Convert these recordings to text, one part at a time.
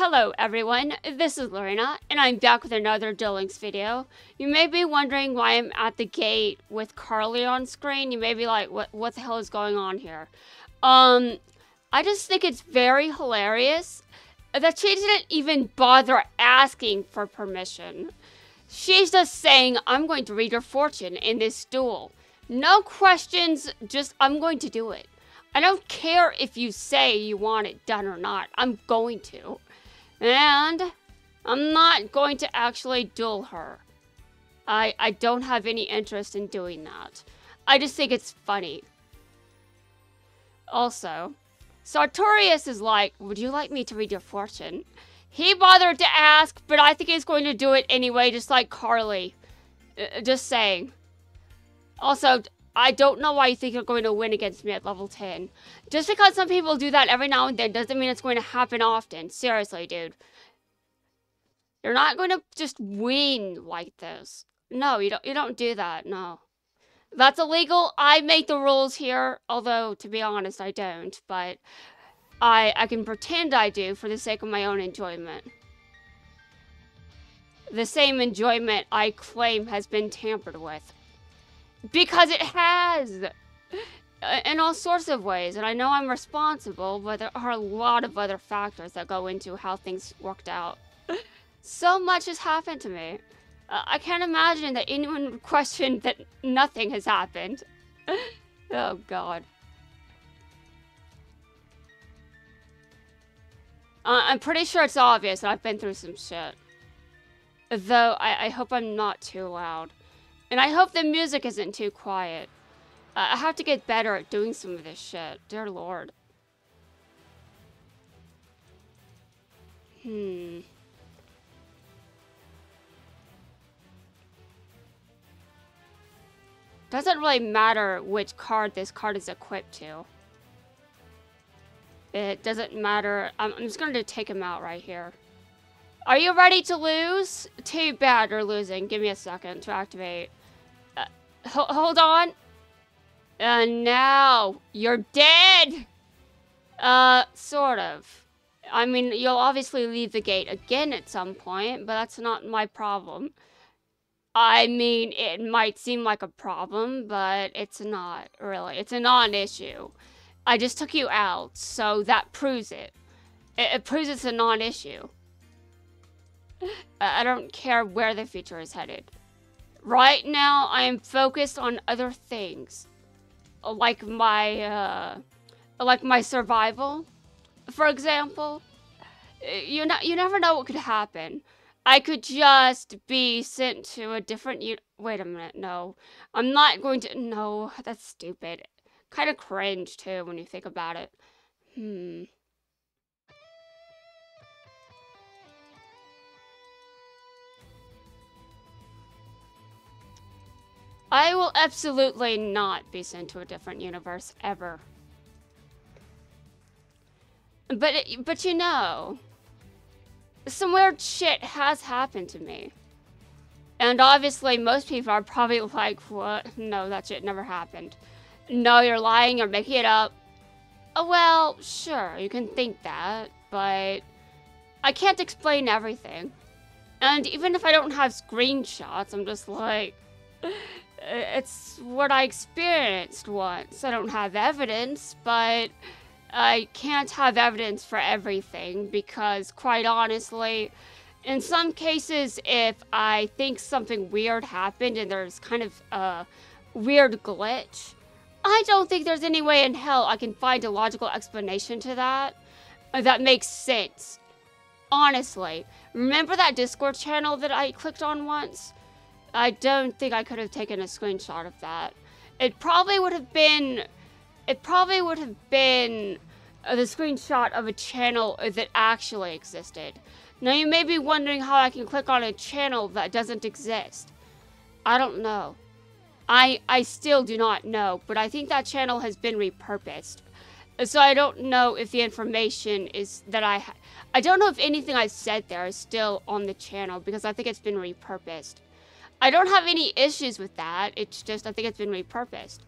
Hello everyone, this is Lorena, and I'm back with another Duel Links video. You may be wondering why I'm at the gate with Carly on screen. You may be like, what the hell is going on here? I just think it's very hilarious that she didn't even bother asking for permission. She's just saying, I'm going to read your fortune in this duel. No questions, just I'm going to do it. I don't care if you say you want it done or not. I'm going to. And I'm not going to actually duel her. I don't have any interest in doing that. I just think it's funny. Also, Sartorius is like, would you like me to read your fortune? He bothered to ask, but I think he's going to do it anyway, just like Carly. Just saying. Also, I don't know why you think you're going to win against me at level 10. Just because some people do that every now and then doesn't mean it's going to happen often. Seriously, dude. You're not going to just win like this. No, you don't do that. No. That's illegal. I make the rules here, although to be honest, I don't, but I can pretend I do for the sake of my own enjoyment. The same enjoyment I claim has been tampered with. Because it has! In all sorts of ways, and I know I'm responsible, but there are a lot of other factors that go into how things worked out. So much has happened to me. I can't imagine that anyone would question that nothing has happened. Oh, God. I'm pretty sure it's obvious that I've been through some shit. Though, I hope I'm not too loud. And I hope the music isn't too quiet. I have to get better at doing some of this shit. Dear Lord. Doesn't really matter which card this card is equipped to. It doesn't matter. I'm just going to take him out right here. Are you ready to lose? Too bad you're losing. Give me a second to activate. Hold on. And now you're dead. Sort of. I mean, you'll obviously leave the gate again at some point, but that's not my problem. I mean, it might seem like a problem, but it's not really. It's a non-issue. I just took you out, so that proves it. It proves it's a non-issue. I don't care where the future is headed. Right now, I am focused on other things, like my survival, for example. You never know what could happen. I could just be sent to a different wait a minute, no. I'm not going to, no, that's stupid. Kind of cringe, too, when you think about it. I will absolutely not be sent to a different universe, ever. But you know, some weird shit has happened to me. And obviously, most people are probably like, what? No, that shit never happened. No, you're lying, you're making it up. Oh, well, sure, you can think that, but I can't explain everything. And even if I don't have screenshots, I'm just like, it's what I experienced once. I don't have evidence, but I can't have evidence for everything because, quite honestly, in some cases, if I think something weird happened and there's kind of a weird glitch, I don't think there's any way in hell I can find a logical explanation to that that makes sense. Honestly, remember that Discord channel that I clicked on once? I don't think I could have taken a screenshot of that. It probably would have been the screenshot of a channel that actually existed. Now you may be wondering how I can click on a channel that doesn't exist. I don't know. I still do not know, but I think that channel has been repurposed. So I don't know if the information is that I don't know if anything I said there is still on the channel because I think it's been repurposed. I don't have any issues with that. It's just I think it's been repurposed.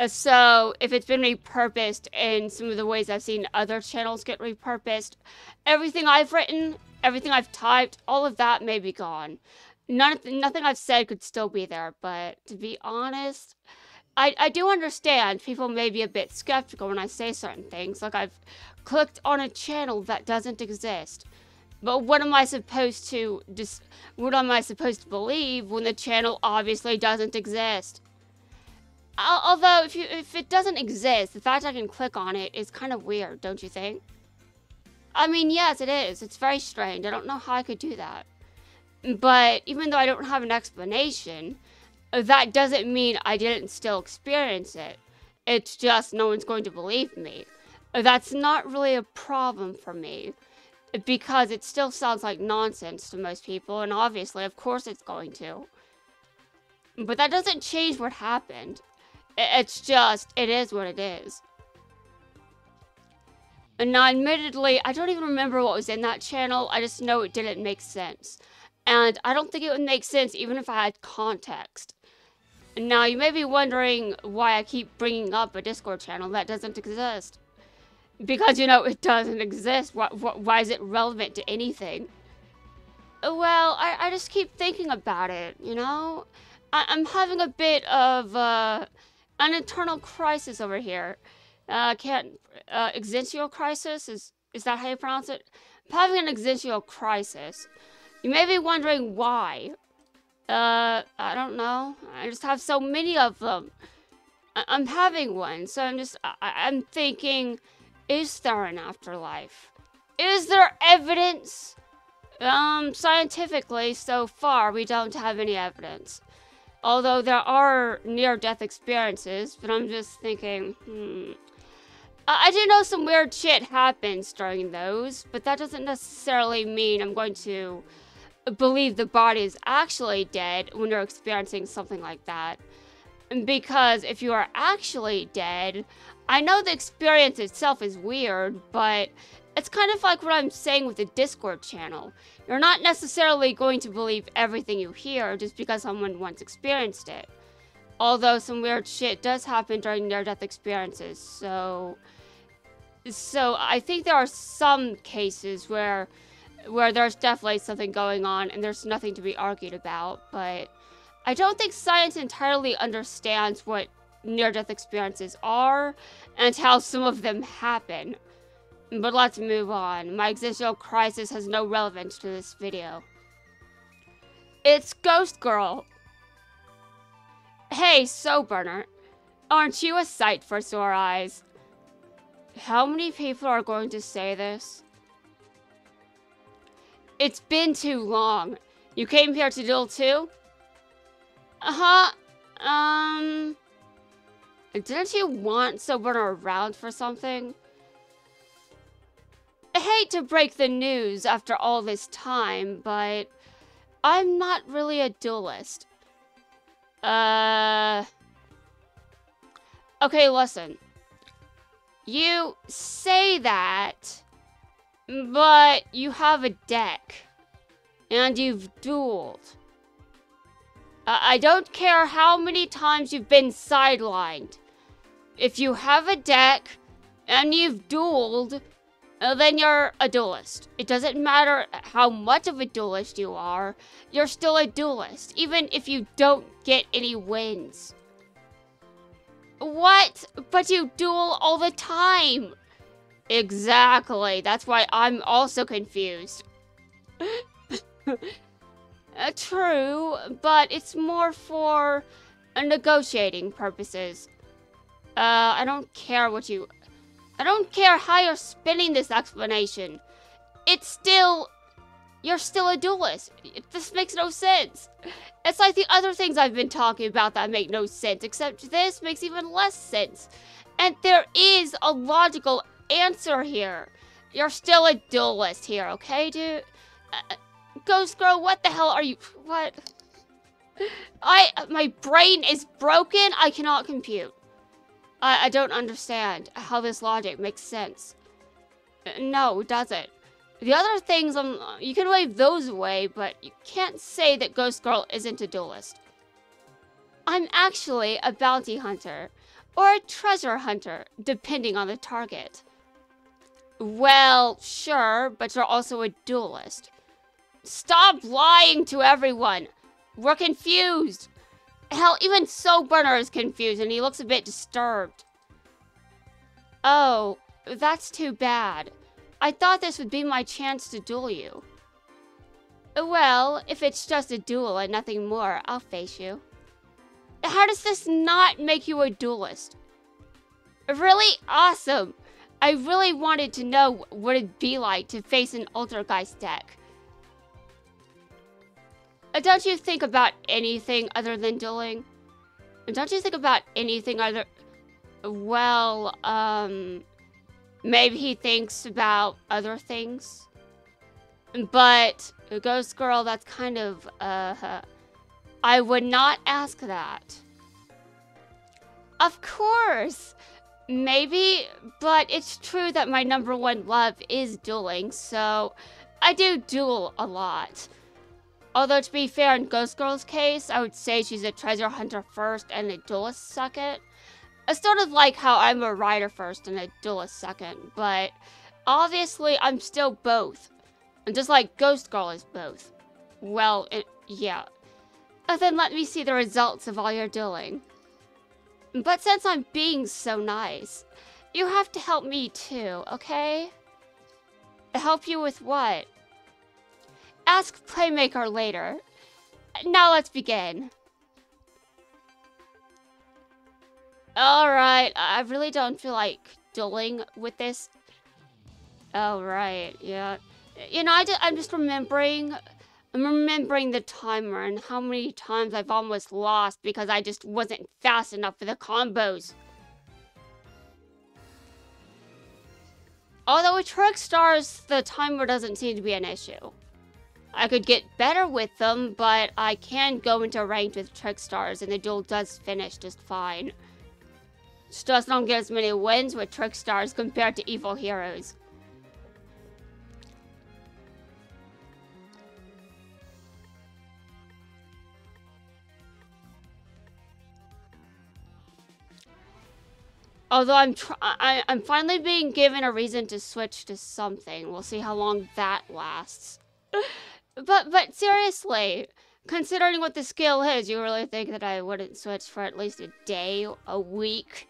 So if it's been repurposed in some of the ways I've seen other channels get repurposed, everything I've written, everything I've typed, all of that may be gone. Nothing I've said could still be there, but to be honest, I do understand people may be a bit skeptical when I say certain things, like I've clicked on a channel that doesn't exist. But what am I supposed to believe when the channel obviously doesn't exist? Although, if it doesn't exist, the fact I can click on it is kind of weird, don't you think? I mean, yes, it is. It's very strange. I don't know how I could do that. But even though I don't have an explanation, that doesn't mean I didn't still experience it. It's just no one's going to believe me. That's not really a problem for me, because it still sounds like nonsense to most people, and obviously, of course it's going to. But that doesn't change what happened. It's just, it is what it is. And now, admittedly, I don't even remember what was in that channel. I just know it didn't make sense. And I don't think it would make sense even if I had context. Now, you may be wondering why I keep bringing up a Discord channel that doesn't exist. Because, you know, it doesn't exist. Why is it relevant to anything? Well, I just keep thinking about it, you know? I'm having a bit of an internal crisis over here. Existential crisis? Is that how you pronounce it? I'm having an existential crisis. You may be wondering why. I don't know. I just have so many of them. I'm having one, so I'm thinking, is there an afterlife? Is there evidence? Scientifically, so far, we don't have any evidence. Although there are near-death experiences, but I'm just thinking, I do know some weird shit happens during those, but that doesn't necessarily mean I'm going to believe the body is actually dead when you're experiencing something like that. Because if you are actually dead, I know the experience itself is weird, but it's kind of like what I'm saying with the Discord channel. You're not necessarily going to believe everything you hear just because someone once experienced it. Although some weird shit does happen during near-death experiences, so I think there are some cases where there's definitely something going on and there's nothing to be argued about, but I don't think science entirely understands what near-death experiences are and how some of them happen. But let's move on. My existential crisis has no relevance to this video. It's Ghost Girl. Hey, so Burner, aren't you a sight for sore eyes? How many people are going to say this? It's been too long. You came here to duel too? Didn't you want Soburner around for something? I hate to break the news after all this time, but I'm not really a duelist. Okay, listen. You say that, but you have a deck, and you've dueled. I don't care how many times you've been sidelined. If you have a deck, and you've dueled, then you're a duelist. It doesn't matter how much of a duelist you are, you're still a duelist, even if you don't get any wins. What? But you duel all the time. Exactly. That's why I'm also confused. True, but it's more for negotiating purposes. I don't care how you're spinning this explanation. You're still a duelist. This makes no sense. It's like the other things I've been talking about that make no sense, except this makes even less sense. And there is a logical answer here. You're still a duelist here, okay, dude? Ghost Girl, what the hell are you... What? My brain is broken. I cannot compute. I don't understand how this logic makes sense. No, it doesn't. The other things, you can wave those away, but you can't say that Ghost Girl isn't a duelist. I'm actually a bounty hunter. or a treasure hunter, depending on the target. Well, sure, but you're also a duelist. Stop lying to everyone. We're confused. Hell, even Soulburner is confused and he looks a bit disturbed. Oh, that's too bad. I thought this would be my chance to duel you. Well, if it's just a duel and nothing more, I'll face you. How does this not make you a duelist? Really awesome. I really wanted to know what it'd be like to face an Altergeist deck. Don't you think about anything other than dueling? Don't you think about anything other... Well, maybe he thinks about other things. But, Ghost Girl, that's kind of, I would not ask that. Of course! Maybe, but it's true that my #1 love is dueling, so I do duel a lot. Although, to be fair, in Ghost Girl's case, I would say she's a treasure hunter first and a duelist second. It's sort of like how I'm a rider first and a duelist second, but obviously I'm still both. And just like Ghost Girl is both. Well, yeah. Then let me see the results of all your dueling. But since I'm being so nice, you have to help me too, okay? Help you with what? Ask Playmaker later. Now let's begin. Alright, I really don't feel like dueling with this. Oh, right, yeah. You know, I'm just remembering the timer and how many times I've almost lost because I just wasn't fast enough for the combos. Although with Trick Stars, the timer doesn't seem to be an issue. I could get better with them, but I can go into ranked with Trick Stars and the duel does finish just fine. Just don't get as many wins with Trick Stars compared to Evil Heroes. Although I'm finally being given a reason to switch to something. We'll see how long that lasts. But seriously, considering what the skill is, you really think that I wouldn't switch for at least a day, a week?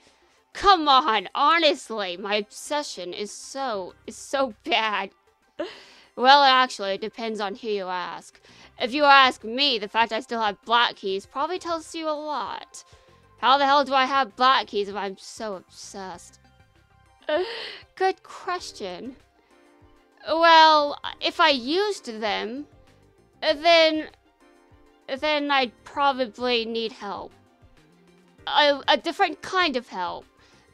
Come on, honestly, my obsession is so bad. Well, actually, it depends on who you ask. If you ask me, the fact I still have black keys probably tells you a lot. How the hell do I have black keys if I'm so obsessed? Good question. Well, if I used them, then I'd probably need help. A different kind of help.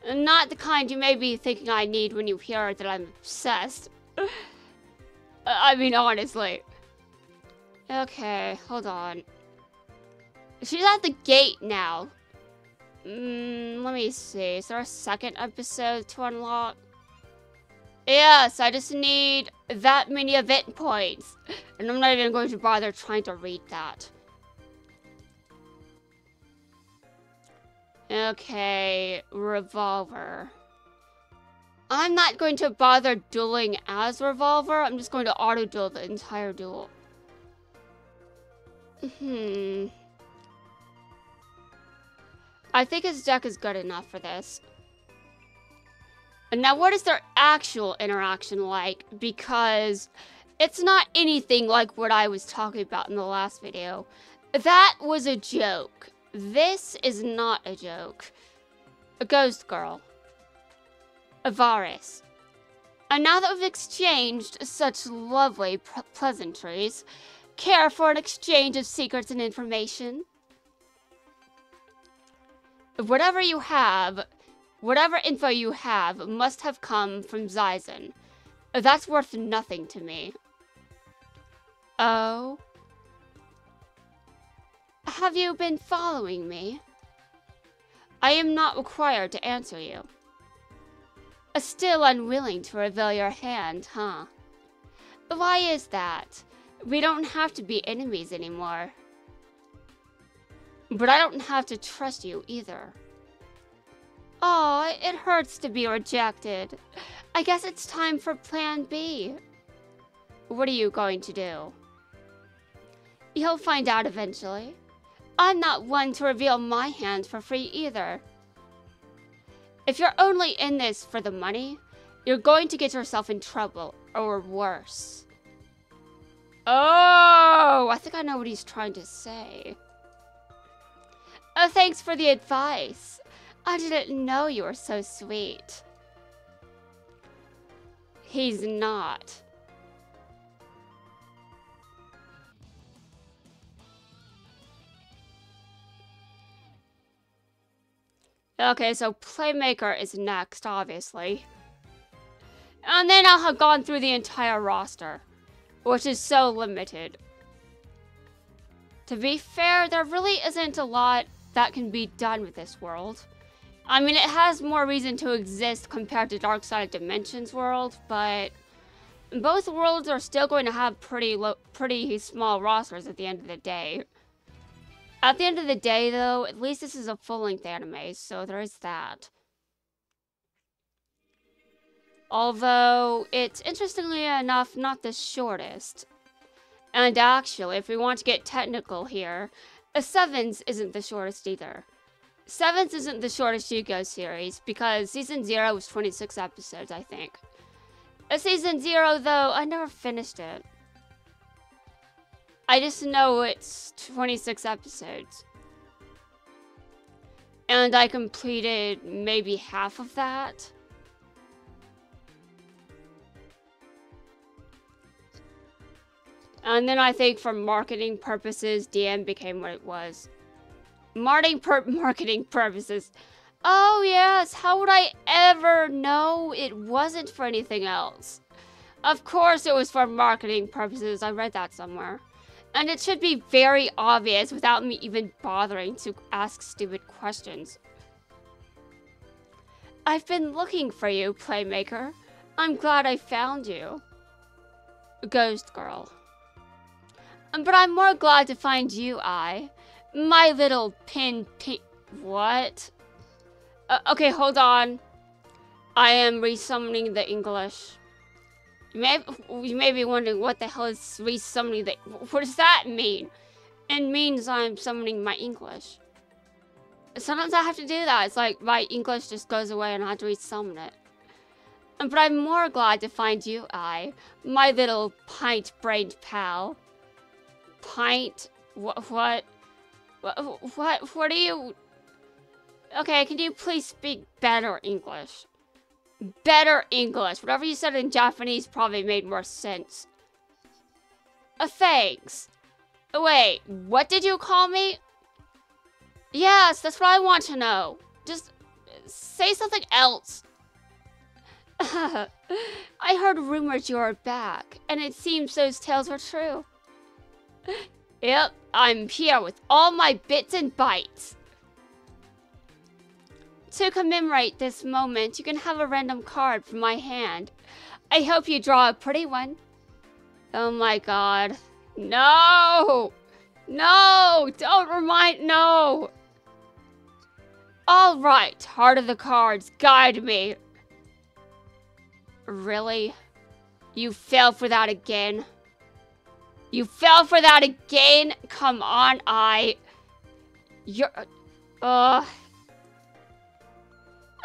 Not the kind you may be thinking I need when you hear that I'm obsessed. I mean, honestly. Okay, hold on. She's at the gate now. Let me see. Is there a second episode to unlock? Yes, I just need that many event points. And I'm not even going to bother trying to read that. Okay, Revolver. I'm not going to bother dueling as Revolver. I'm just going to auto-duel the entire duel. I think his deck is good enough for this. And now, what is their actual interaction like? Because it's not anything like what I was talking about in the last video. That was a joke. This is not a joke. A Ghost Girl. Avaris. And now that we've exchanged such lovely pleasantries, care for an exchange of secrets and information? Whatever info you have must have come from Zyzen. That's worth nothing to me. Oh? Have you been following me? I am not required to answer you. Still unwilling to reveal your hand, huh? Why is that? We don't have to be enemies anymore. But I don't have to trust you either. Oh, it hurts to be rejected. I guess it's time for plan B. What are you going to do? You'll find out eventually. I'm not one to reveal my hand for free either. If you're only in this for the money, you're going to get yourself in trouble, or worse. Oh, I think I know what he's trying to say. Thanks for the advice. I didn't know you were so sweet. He's not. Okay, so Playmaker is next, obviously. And then I'll have gone through the entire roster, which is so limited. To be fair, there really isn't a lot that can be done with this world. I mean, it has more reason to exist compared to Dark Side of Dimensions world, but both worlds are still going to have pretty small rosters at the end of the day. At the end of the day, though, at least this is a full-length anime, so there is that. Although, it's interestingly enough not the shortest. And actually, if we want to get technical here, Sevens isn't the shortest either. Sevens isn't the shortest Yugo series, because Season 0 was 26 episodes, I think. Season 0, though, I never finished it. I just know it's 26 episodes. And I completed maybe half of that. And then I think for marketing purposes, DM became what it was. Marketing purposes. Oh yes, how would I ever know it wasn't for anything else? Of course it was for marketing purposes, I read that somewhere. And it should be very obvious without me even bothering to ask stupid questions. I've been looking for you, Playmaker. I'm glad I found you. Ghost Girl. But I'm more glad to find you, my little pin. What? Okay, hold on. I am resummoning the English. You may be wondering what the hell is resummoning the... What does that mean? It means I'm summoning my English. Sometimes I have to do that. It's like my English just goes away and I have to resummon it. But I'm more glad to find you, my little pint-brained pal. Pint? What are you... Okay, can you please speak better English? Better English. Whatever you said in Japanese probably made more sense. Thanks. Wait, what did you call me? Yes, that's what I want to know. Just say something else. I heard rumors you are back, and it seems those tales are true. Yep, I'm here with all my bits and bytes. To commemorate this moment, you can have a random card from my hand. I hope you draw a pretty one. Oh my god. No! No! Don't remind... No! Alright, heart of the cards, guide me. Really? You fell for that again? You fell for that again? Come on, You're...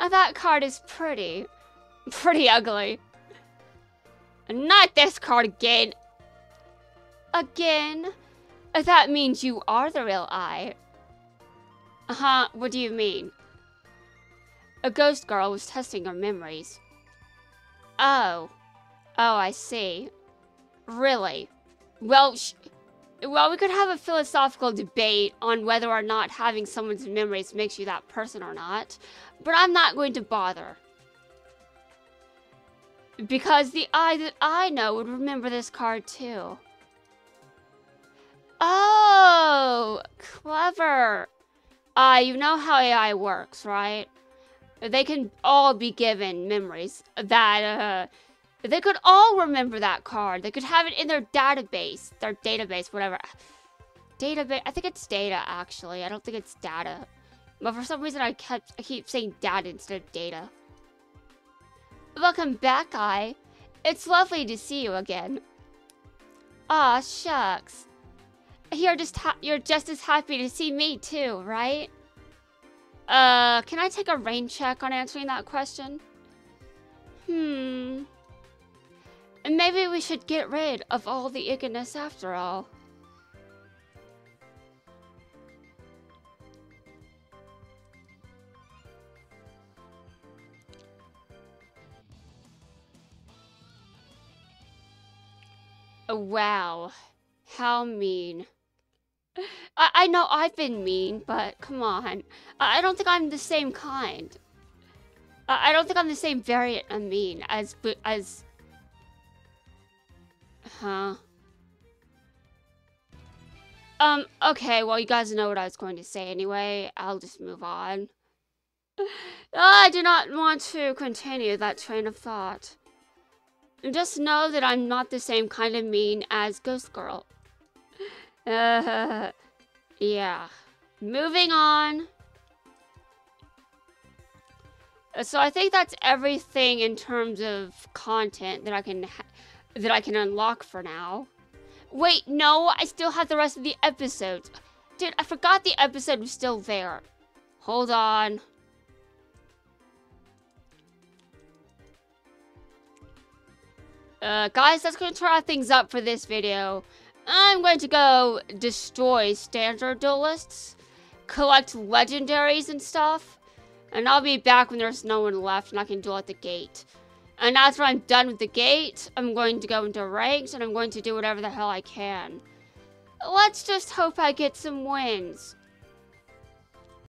that card is pretty. Pretty ugly. Not this card again. Again? That means you are the real Uh-huh, what do you mean? A ghost girl was testing her memories. Oh. Oh, I see. Really? Well, we could have a philosophical debate on whether or not having someone's memories makes you that person or not, but I'm not going to bother. Because the I that I know would remember this card too. Oh, clever. You know how AI works, right? They can all be given memories that, they could all remember that card. They could have it in their database, whatever. Database, I think it's data, actually. I don't think it's data. But for some reason I keep saying data instead of data. Welcome back, Guy. It's lovely to see you again. Aw, shucks. You're just as happy to see me too, right? Can I take a rain check on answering that question? And maybe we should get rid of all the ickiness after all. Wow. How mean. I know I've been mean, but come on. I don't think I'm the same kind. I don't think I'm the same variant of mean as... Huh? Okay, well, you guys know what I was going to say anyway. I'll just move on. I do not want to continue that train of thought. Just know that I'm not the same kind of mean as Ghost Girl. Yeah. Moving on. So I think that's everything in terms of content that I can unlock for now. Wait, no, I still have the rest of the episodes. Dude, I forgot the episode was still there. Hold on. Guys, that's going to try things up for this video. I'm going to go destroy standard duelists, collect legendaries and stuff, and I'll be back when there's no one left and I can duel at the gate. And after I'm done with the gate, I'm going to go into ranks and I'm going to do whatever the hell I can. Let's just hope I get some wins.